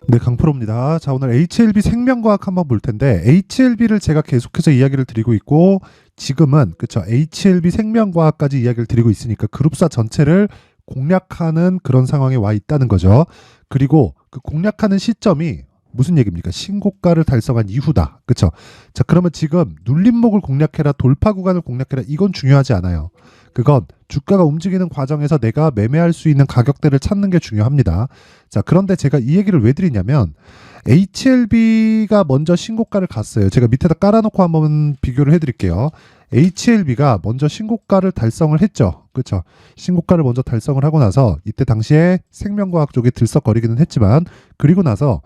네, 강프로입니다. 자, 오늘 HLB 생명과학 한번 볼 텐데, HLB를 제가 계속해서 이야기를 드리고 있고, 지금은, 그쵸, HLB 생명과학까지 이야기를 드리고 있으니까 그룹사 전체를 공략하는 그런 상황에 와 있다는 거죠. 그리고 그 공략하는 시점이 무슨 얘기입니까? 신고가를 달성한 이후다. 그쵸? 자, 그러면 지금 눌림목을 공략해라, 돌파 구간을 공략해라, 이건 중요하지 않아요. 그건 주가가 움직이는 과정에서 내가 매매할 수 있는 가격대를 찾는 게 중요합니다. 자, 그런데 제가 이 얘기를 왜 드리냐면 HLB가 먼저 신고가를 갔어요. 제가 밑에다 깔아놓고 한번 비교를 해드릴게요. HLB가 먼저 신고가를 달성을 했죠. 그렇죠? 신고가를 먼저 달성을 하고 나서 이때 당시에 생명과학 쪽이 들썩거리기는 했지만 그리고 나서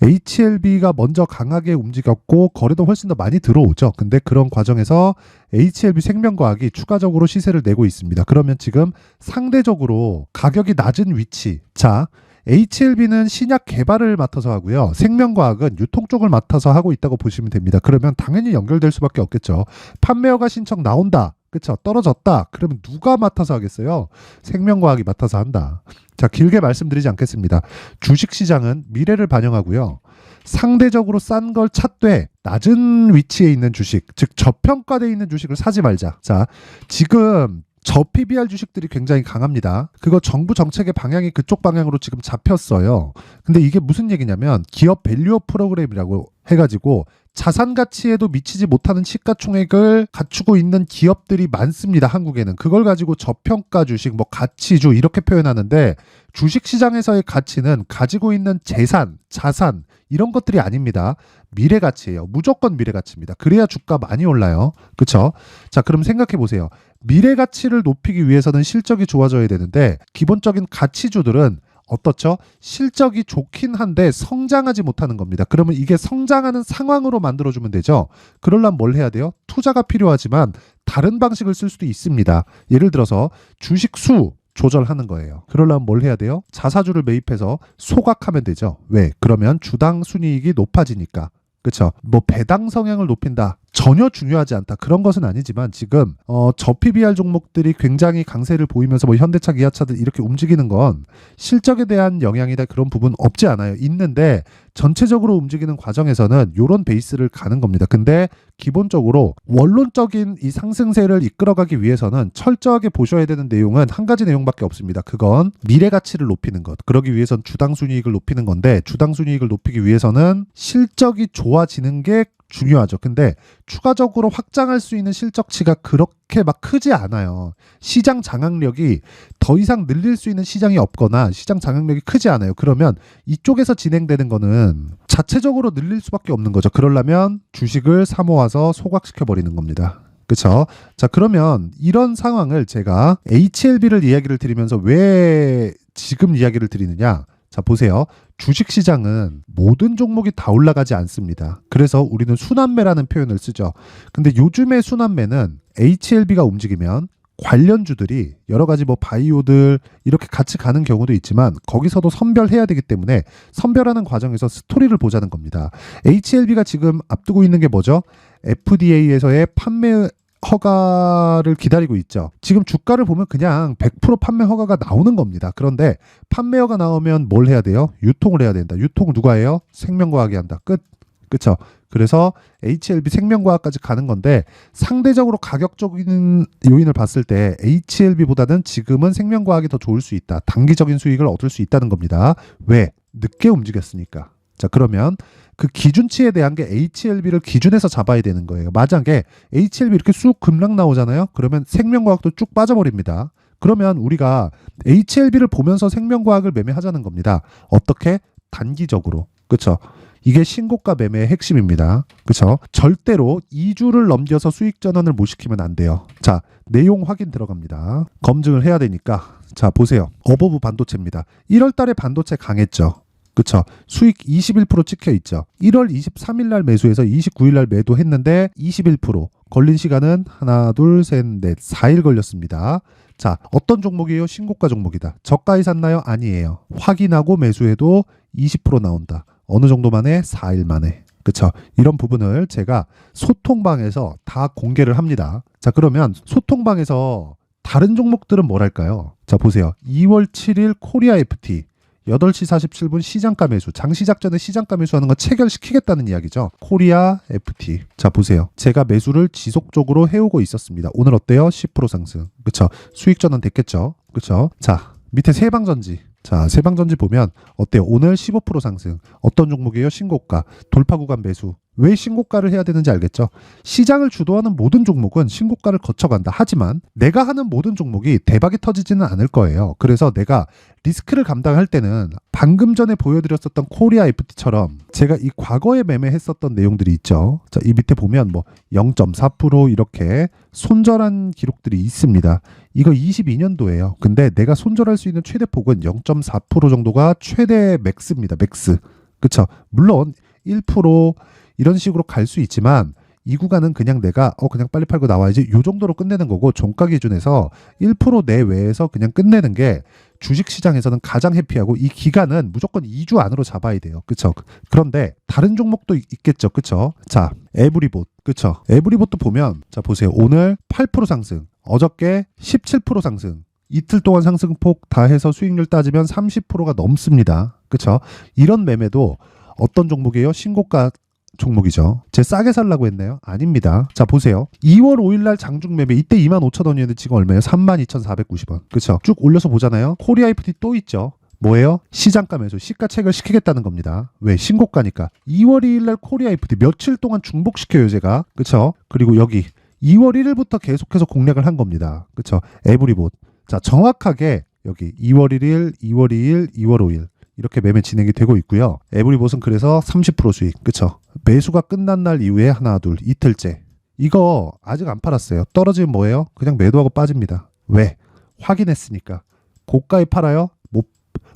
HLB가 먼저 강하게 움직였고 거래도 훨씬 더 많이 들어오죠. 근데 그런 과정에서 HLB 생명과학이 추가적으로 시세를 내고 있습니다. 그러면 지금 상대적으로 가격이 낮은 위치. 자, HLB는 신약 개발을 맡아서 하고요. 생명과학은 유통 쪽을 맡아서 하고 있다고 보시면 됩니다. 그러면 당연히 연결될 수밖에 없겠죠. 판매허가 신청 나온다. 그쵸? 떨어졌다. 그러면 누가 맡아서 하겠어요? 생명과학이 맡아서 한다. 자, 길게 말씀드리지 않겠습니다. 주식시장은 미래를 반영하고요. 상대적으로 싼 걸 찾되 낮은 위치에 있는 주식, 즉 저평가되어 있는 주식을 사지 말자. 자, 지금 저PBR 주식들이 굉장히 강합니다. 그거 정부 정책의 방향이 그쪽 방향으로 지금 잡혔어요. 근데 이게 무슨 얘기냐면 기업 밸류업 프로그램이라고 해가지고 자산 가치에도 미치지 못하는 시가총액을 갖추고 있는 기업들이 많습니다. 한국에는. 그걸 가지고 저평가 주식, 뭐 가치주 이렇게 표현하는데 주식시장에서의 가치는 가지고 있는 재산, 자산 이런 것들이 아닙니다. 미래 가치예요. 무조건 미래 가치입니다. 그래야 주가 많이 올라요. 그렇죠? 자, 그럼 생각해 보세요. 미래 가치를 높이기 위해서는 실적이 좋아져야 되는데 기본적인 가치주들은 어떻죠? 실적이 좋긴 한데 성장하지 못하는 겁니다. 그러면 이게 성장하는 상황으로 만들어주면 되죠. 그러려면 뭘 해야 돼요? 투자가 필요하지만 다른 방식을 쓸 수도 있습니다. 예를 들어서 주식 수 조절하는 거예요. 그러려면 뭘 해야 돼요? 자사주를 매입해서 소각하면 되죠. 왜? 그러면 주당 순이익이 높아지니까. 그렇죠? 뭐 배당 성향을 높인다. 전혀 중요하지 않다. 그런 것은 아니지만 지금 저PBR 종목들이 굉장히 강세를 보이면서 뭐 현대차, 기아차들 이렇게 움직이는 건 실적에 대한 영향이다 그런 부분 없지 않아요. 있는데 전체적으로 움직이는 과정에서는 이런 베이스를 가는 겁니다. 근데 기본적으로 원론적인 이 상승세를 이끌어가기 위해서는 철저하게 보셔야 되는 내용은 한 가지 내용밖에 없습니다. 그건 미래 가치를 높이는 것. 그러기 위해서는 주당 순이익을 높이는 건데 주당 순이익을 높이기 위해서는 실적이 좋아지는 게 중요하죠. 근데 추가적으로 확장할 수 있는 실적치가 그렇게 막 크지 않아요. 시장 장악력이 더 이상 늘릴 수 있는 시장이 없거나 시장 장악력이 크지 않아요. 그러면 이쪽에서 진행되는 거는 자체적으로 늘릴 수밖에 없는 거죠. 그러려면 주식을 사모아서 소각시켜버리는 겁니다. 그렇죠? 자, 그러면 이런 상황을 제가 HLB를 이야기를 드리면서 왜 지금 이야기를 드리느냐? 자, 보세요. 주식시장은 모든 종목이 다 올라가지 않습니다. 그래서 우리는 순환매라는 표현을 쓰죠. 근데 요즘의 순환매는 HLB가 움직이면 관련주들이 여러 가지 뭐 바이오들 이렇게 같이 가는 경우도 있지만 거기서도 선별해야 되기 때문에 선별하는 과정에서 스토리를 보자는 겁니다. HLB가 지금 앞두고 있는 게 뭐죠? FDA에서의 판매 허가를 기다리고 있죠. 지금 주가를 보면 그냥 100% 판매 허가가 나오는 겁니다. 그런데 판매 허가 나오면 뭘 해야 돼요? 유통을 해야 된다. 유통 누가 해요? 생명과학이 한다. 끝. 그쵸? 그래서 HLB 생명과학까지 가는 건데 상대적으로 가격적인 요인을 봤을 때 HLB보다는 지금은 생명과학이 더 좋을 수 있다. 단기적인 수익을 얻을 수 있다는 겁니다. 왜? 늦게 움직였으니까. 자, 그러면 그 기준치에 대한 게 HLB를 기준에서 잡아야 되는 거예요. 만약에 HLB 이렇게 쑥 급락 나오잖아요. 그러면 생명과학도 쭉 빠져버립니다. 그러면 우리가 HLB를 보면서 생명과학을 매매하자는 겁니다. 어떻게? 단기적으로. 그렇죠? 이게 신고가 매매의 핵심입니다. 그렇죠? 절대로 2주를 넘겨서 수익 전환을 못 시키면 안 돼요. 자, 내용 확인 들어갑니다. 검증을 해야 되니까. 자, 보세요. 어버브 반도체입니다. 1월 달에 반도체 강했죠. 그쵸? 수익 21% 찍혀 있죠. 1월 23일 날 매수해서 29일 날 매도했는데 21% 걸린 시간은 하나, 둘, 셋, 넷, 4일 걸렸습니다. 자, 어떤 종목이에요? 신고가 종목이다. 저가에 샀나요? 아니에요. 확인하고 매수해도 20% 나온다. 어느 정도 만에? 4일 만에. 그쵸? 이런 부분을 제가 소통방에서 다 공개를 합니다. 자, 그러면 소통방에서 다른 종목들은 뭘 할까요? 자, 보세요. 2월 7일 코리아 FT. 8시 47분 시장가 매수, 장시작 전에 시장가 매수하는 건 체결시키겠다는 이야기죠. 코리아 FT. 자, 보세요. 제가 매수를 지속적으로 해오고 있었습니다. 오늘 어때요? 10% 상승. 그쵸? 수익 전환 됐겠죠? 그쵸? 자, 밑에 세방전지. 자, 세방전지 보면 어때요? 오늘 15% 상승. 어떤 종목이에요? 신고가. 돌파 구간 매수. 왜 신고가를 해야 되는지 알겠죠? 시장을 주도하는 모든 종목은 신고가를 거쳐간다. 하지만 내가 하는 모든 종목이 대박이 터지지는 않을 거예요. 그래서 내가 리스크를 감당할 때는 방금 전에 보여드렸었던 코리아 FT처럼 제가 이 과거에 매매했었던 내용들이 있죠. 자, 이 밑에 보면 뭐 0.4% 이렇게 손절한 기록들이 있습니다. 이거 22년도예요. 근데 내가 손절할 수 있는 최대폭은 0.4% 정도가 최대 맥스입니다. 맥스. 그쵸? 물론 1% 이런 식으로 갈 수 있지만 이 구간은 그냥 내가 그냥 빨리 팔고 나와야지 요 정도로 끝내는 거고, 종가 기준에서 1% 내외에서 그냥 끝내는 게 주식시장에서는 가장 해피하고, 이 기간은 무조건 2주 안으로 잡아야 돼요. 그쵸? 그런데 다른 종목도 있겠죠. 그쵸? 자, 에브리봇. 그쵸? 에브리봇도 보면, 자, 보세요. 오늘 8% 상승, 어저께 17% 상승, 이틀 동안 상승폭 다 해서 수익률 따지면 30%가 넘습니다. 그쵸? 이런 매매도 어떤 종목이에요? 신고가 종목이죠. 제 싸게 살라고 했나요? 아닙니다. 자, 보세요. 2월 5일날 장중 매매, 이때 25,000원이었는데 지금 얼마예요? 32,490원. 그쵸? 쭉 올려서 보잖아요. 코리아 FT 또 있죠. 뭐예요? 시장가 매수, 시가 체결시키겠다는 겁니다. 왜? 신고가니까. 2월 2일날 코리아 FT 며칠 동안 중복시켜요, 제가. 그쵸? 그리고 여기 2월 1일부터 계속해서 공략을 한 겁니다. 그쵸? 에브리봇. 자, 정확하게 여기 2월 1일, 2월 2일, 2월 5일 이렇게 매매 진행이 되고 있고요. 에브리봇은 그래서 30% 수익. 그쵸? 매수가 끝난 날 이후에 하나, 둘, 이틀째. 이거 아직 안 팔았어요. 떨어지면 뭐예요? 그냥 매도하고 빠집니다. 왜? 확인했으니까. 고가에 팔아요?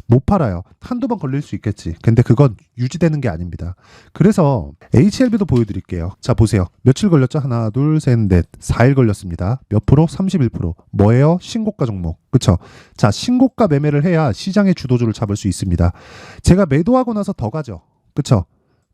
못 팔아요. 한두 번 걸릴 수 있겠지. 근데 그건 유지되는 게 아닙니다. 그래서 HLB도 보여드릴게요. 자, 보세요. 며칠 걸렸죠? 하나, 둘, 셋, 넷. 4일 걸렸습니다. 몇 프로? 31%. 뭐예요? 신고가 종목. 그쵸? 자, 신고가 매매를 해야 시장의 주도주를 잡을 수 있습니다. 제가 매도하고 나서 더 가죠. 그쵸?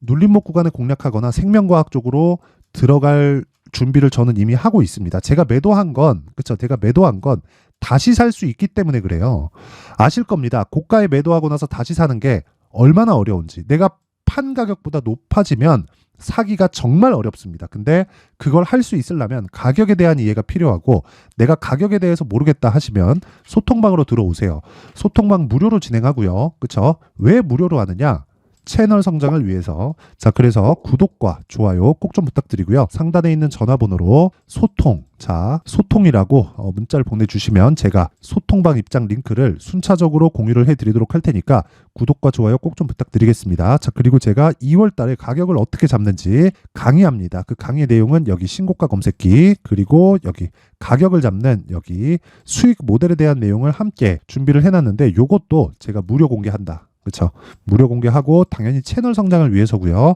눌림목 구간에 공략하거나 생명과학 쪽으로 들어갈 준비를 저는 이미 하고 있습니다. 제가 매도한 건, 그쵸? 제가 매도한 건 다시 살 수 있기 때문에 그래요. 아실 겁니다. 고가에 매도하고 나서 다시 사는 게 얼마나 어려운지. 내가 판 가격보다 높아지면 사기가 정말 어렵습니다. 근데 그걸 할 수 있으려면 가격에 대한 이해가 필요하고, 내가 가격에 대해서 모르겠다 하시면 소통방으로 들어오세요. 소통방 무료로 진행하고요. 그쵸? 왜 무료로 하느냐? 채널 성장을 위해서. 자, 그래서 구독과 좋아요 꼭 좀 부탁드리고요. 상단에 있는 전화번호로 소통, 자, 소통이라고 문자를 보내주시면 제가 소통방 입장 링크를 순차적으로 공유를 해드리도록 할 테니까 구독과 좋아요 꼭 좀 부탁드리겠습니다. 자, 그리고 제가 2월 달에 가격을 어떻게 잡는지 강의합니다. 그 강의 내용은 여기 신고가 검색기, 그리고 여기 가격을 잡는 여기 수익 모델에 대한 내용을 함께 준비를 해놨는데, 요것도 제가 무료 공개한다. 그쵸? 무료 공개하고 당연히 채널 성장을 위해서고요.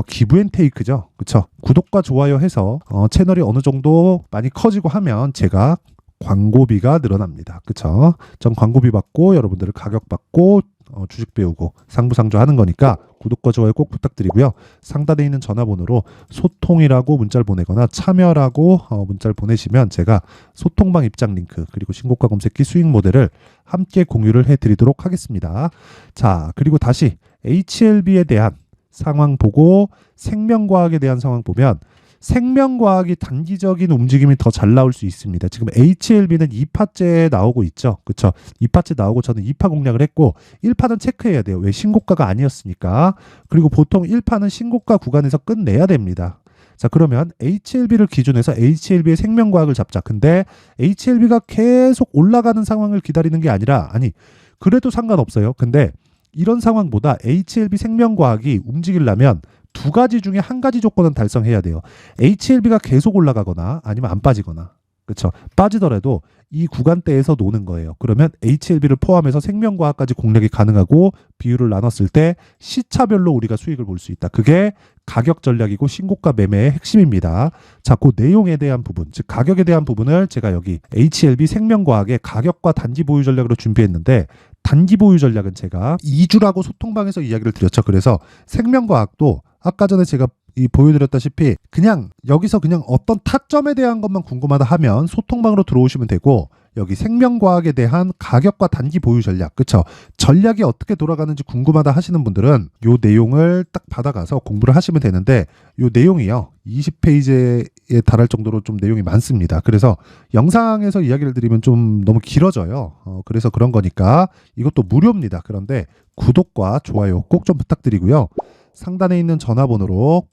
기브앤테이크죠. 그쵸? 구독과 좋아요 해서 채널이 어느 정도 많이 커지고 하면 제가 광고비가 늘어납니다. 그쵸? 전 광고비 받고 여러분들을 가격 받고 주식 배우고 상부상조 하는 거니까 구독과 좋아요 꼭 부탁드리고요. 상단에 있는 전화번호로 소통이라고 문자를 보내거나 참여라고 문자를 보내시면 제가 소통방 입장 링크, 그리고 신고가 검색기 수익 모델을 함께 공유를 해드리도록 하겠습니다. 자, 그리고 다시 HLB에 대한 상황 보고 생명과학에 대한 상황 보면, 생명과학이 단기적인 움직임이 더 잘 나올 수 있습니다. 지금 HLB는 2파째 나오고 있죠. 그쵸? 2파째 나오고 저는 2파 공략을 했고, 1파는 체크해야 돼요. 왜? 신고가가 아니었으니까. 그리고 보통 1파는 신고가 구간에서 끝내야 됩니다. 자, 그러면 HLB를 기준해서 HLB의 생명과학을 잡자. 근데 HLB가 계속 올라가는 상황을 기다리는 게 아니라, 아니, 그래도 상관없어요. 근데 이런 상황보다 HLB 생명과학이 움직이려면 두 가지 중에 한 가지 조건은 달성해야 돼요. HLB가 계속 올라가거나 아니면 안 빠지거나. 그렇죠? 빠지더라도 이 구간대에서 노는 거예요. 그러면 HLB를 포함해서 생명과학까지 공략이 가능하고, 비율을 나눴을 때 시차별로 우리가 수익을 볼 수 있다. 그게 가격 전략이고 신고가 매매의 핵심입니다. 자, 그 내용에 대한 부분, 즉 가격에 대한 부분을 제가 여기 HLB 생명과학의 가격과 단기 보유 전략으로 준비했는데, 단기 보유 전략은 제가 2주라고 소통방에서 이야기를 드렸죠. 그래서 생명과학도 아까 전에 제가 보여드렸다시피 그냥 여기서 그냥 어떤 타점에 대한 것만 궁금하다 하면 소통방으로 들어오시면 되고, 여기 생명과학에 대한 가격과 단기 보유 전략, 그쵸? 전략이 어떻게 돌아가는지 궁금하다 하시는 분들은 요 내용을 딱 받아가서 공부를 하시면 되는데, 요 내용이요 20페이지에 달할 정도로 좀 내용이 많습니다. 그래서 영상에서 이야기를 드리면 좀 너무 길어져요. 그래서 그런 거니까 이것도 무료입니다. 그런데 구독과 좋아요 꼭 좀 부탁드리고요. 상단에 있는 전화번호로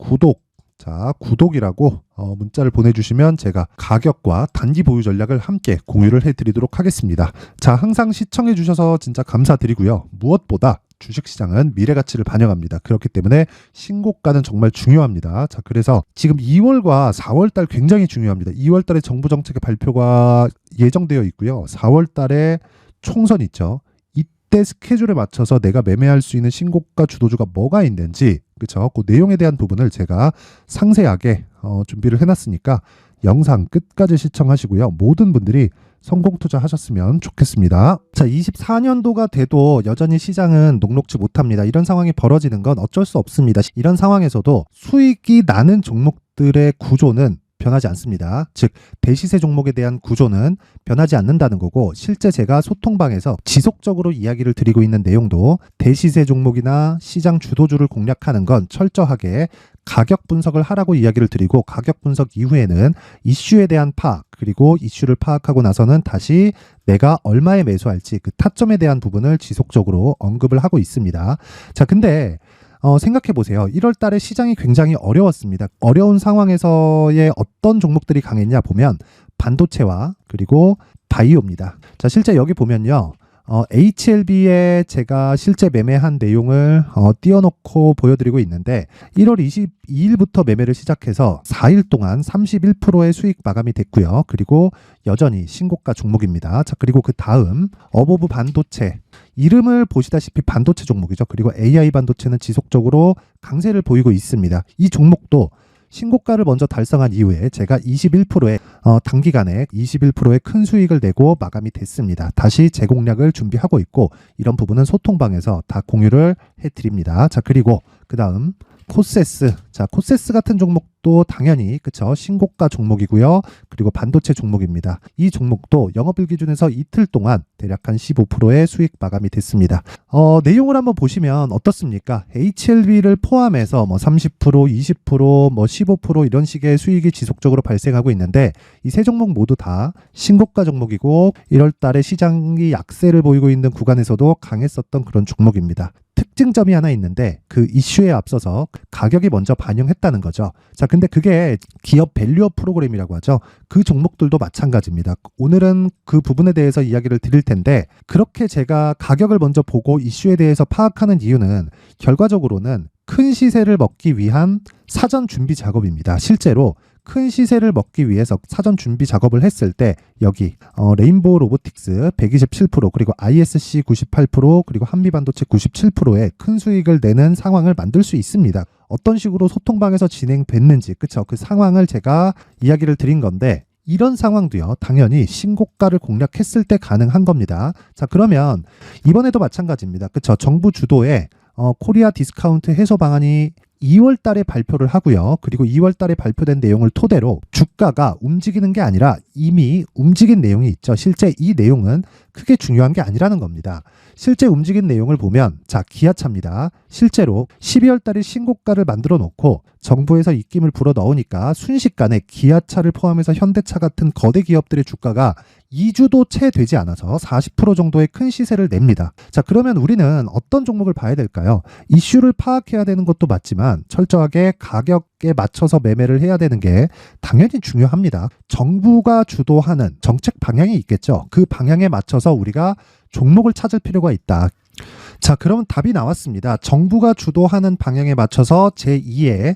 구독이라고 문자를 보내주시면 제가 가격과 단기 보유 전략을 함께 공유를 해드리도록 하겠습니다. 자, 항상 시청해주셔서 진짜 감사드리고요. 무엇보다 주식시장은 미래가치를 반영합니다. 그렇기 때문에 신고가는 정말 중요합니다. 자, 그래서 지금 2월과 4월달 굉장히 중요합니다. 2월달에 정부 정책의 발표가 예정되어 있고요. 4월달에 총선 있죠. 이때 스케줄에 맞춰서 내가 매매할 수 있는 신고가 주도주가 뭐가 있는지, 그렇죠? 그 내용에 대한 부분을 제가 상세하게 준비를 해놨으니까 영상 끝까지 시청하시고요. 모든 분들이 성공 투자하셨으면 좋겠습니다. 자, 24년도가 돼도 여전히 시장은 녹록지 못합니다. 이런 상황이 벌어지는 건 어쩔 수 없습니다. 이런 상황에서도 수익이 나는 종목들의 구조는 변하지 않습니다. 즉, 대시세 종목에 대한 구조는 변하지 않는다는 거고, 실제 제가 소통방에서 지속적으로 이야기를 드리고 있는 내용도 대시세 종목이나 시장 주도주를 공략하는 건 철저하게 가격 분석을 하라고 이야기를 드리고, 가격 분석 이후에는 이슈에 대한 파악, 그리고 이슈를 파악하고 나서는 다시 내가 얼마에 매수할지 그 타점에 대한 부분을 지속적으로 언급을 하고 있습니다. 자, 근데 생각해 보세요. 1월 달에 시장이 굉장히 어려웠습니다. 어려운 상황에서의 어떤 종목들이 강했냐 보면 반도체와 그리고 바이오입니다. 자, 실제 여기 보면요. HLB에 제가 실제 매매한 내용을 띄워놓고 보여드리고 있는데, 1월 22일부터 매매를 시작해서 4일 동안 31%의 수익 마감이 됐고요. 그리고 여전히 신고가 종목입니다. 자, 그리고 그 다음 어보브 반도체, 이름을 보시다시피 반도체 종목이죠. 그리고 AI 반도체는 지속적으로 강세를 보이고 있습니다. 이 종목도 신고가를 먼저 달성한 이후에 제가 21%의 단기간에 21%의 큰 수익을 내고 마감이 됐습니다. 다시 재공략을 준비하고 있고, 이런 부분은 소통방에서 다 공유를 해드립니다. 자, 그리고 그 다음 코세스. 자, 코세스 같은 종목도 당연히 그쵸, 신고가 종목이고요. 그리고 반도체 종목입니다. 이 종목도 영업일 기준에서 이틀 동안 대략 한 15%의 수익 마감이 됐습니다. 내용을 한번 보시면 어떻습니까? HLB를 포함해서 뭐 30%, 20%, 뭐 15% 이런 식의 수익이 지속적으로 발생하고 있는데, 이 세 종목 모두 다 신고가 종목이고 1월 달에 시장이 약세를 보이고 있는 구간에서도 강했었던 그런 종목입니다. 특징점이 하나 있는데, 그 이슈에 앞서서 가격이 먼저 반영했다는 거죠. 자, 근데 그게 기업 밸류업 프로그램이라고 하죠. 그 종목들도 마찬가지입니다. 오늘은 그 부분에 대해서 이야기를 드릴 텐데, 그렇게 제가 가격을 먼저 보고 이슈에 대해서 파악하는 이유는 결과적으로는 큰 시세를 먹기 위한 사전 준비 작업입니다. 실제로 큰 시세를 먹기 위해서 사전 준비 작업을 했을 때 여기 레인보우 로보틱스 127%, 그리고 ISC 98%, 그리고 한미반도체 97%의 큰 수익을 내는 상황을 만들 수 있습니다. 어떤 식으로 소통방에서 진행됐는지, 그쵸? 그 상황을 제가 이야기를 드린 건데, 이런 상황도요, 당연히 신고가를 공략했을 때 가능한 겁니다. 자, 그러면 이번에도 마찬가지입니다. 그쵸? 정부 주도의 코리아 디스카운트 해소 방안이 2월 달에 발표를 하고요. 그리고 2월 달에 발표된 내용을 토대로 주가가 움직이는 게 아니라 이미 움직인 내용이 있죠. 실제 이 내용은 크게 중요한 게 아니라는 겁니다. 실제 움직인 내용을 보면, 자, 기아차입니다. 실제로 12월 달에 신고가를 만들어 놓고 정부에서 입김을 불어 넣으니까 순식간에 기아차를 포함해서 현대차 같은 거대 기업들의 주가가 2주도 채 되지 않아서 40% 정도의 큰 시세를 냅니다. 자, 그러면 우리는 어떤 종목을 봐야 될까요? 이슈를 파악해야 되는 것도 맞지만 철저하게 가격에 맞춰서 매매를 해야 되는 게 당연히 중요합니다. 정부가 주도하는 정책 방향이 있겠죠. 그 방향에 맞춰서 우리가 종목을 찾을 필요가 있다. 자, 그러면 답이 나왔습니다. 정부가 주도하는 방향에 맞춰서 제2의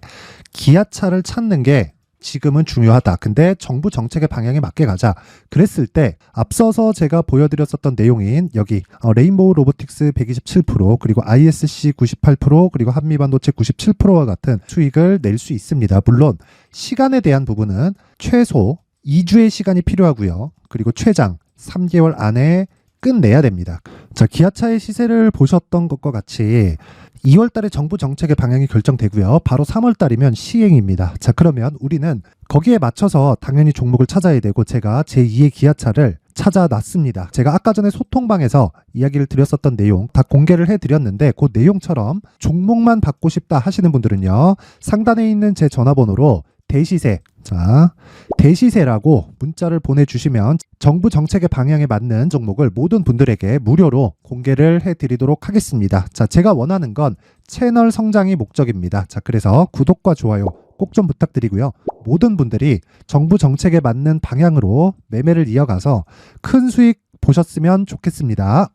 기아차를 찾는 게 지금은 중요하다. 근데 정부 정책의 방향에 맞게 가자. 그랬을 때 앞서서 제가 보여드렸었던 내용인 여기 레인보우 로보틱스 127%, 그리고 ISC 98%, 그리고 한미반도체 97%와 같은 수익을 낼 수 있습니다. 물론 시간에 대한 부분은 최소 2주의 시간이 필요하고요. 그리고 최장 3개월 안에 끝내야 됩니다. 자, 기아차의 시세를 보셨던 것과 같이 2월 달에 정부 정책의 방향이 결정되고요. 바로 3월 달이면 시행입니다. 자, 그러면 우리는 거기에 맞춰서 당연히 종목을 찾아야 되고, 제가 제2의 기아차를 찾아놨습니다. 제가 아까 전에 소통방에서 이야기를 드렸었던 내용 다 공개를 해드렸는데 그 내용처럼 종목만 받고 싶다 하시는 분들은요. 상단에 있는 제 전화번호로 대시세, 자, 대시세라고 문자를 보내주시면 정부 정책의 방향에 맞는 종목을 모든 분들에게 무료로 공개를 해드리도록 하겠습니다. 자, 제가 원하는 건 채널 성장이 목적입니다. 자, 그래서 구독과 좋아요 꼭 좀 부탁드리고요. 모든 분들이 정부 정책에 맞는 방향으로 매매를 이어가서 큰 수익 보셨으면 좋겠습니다.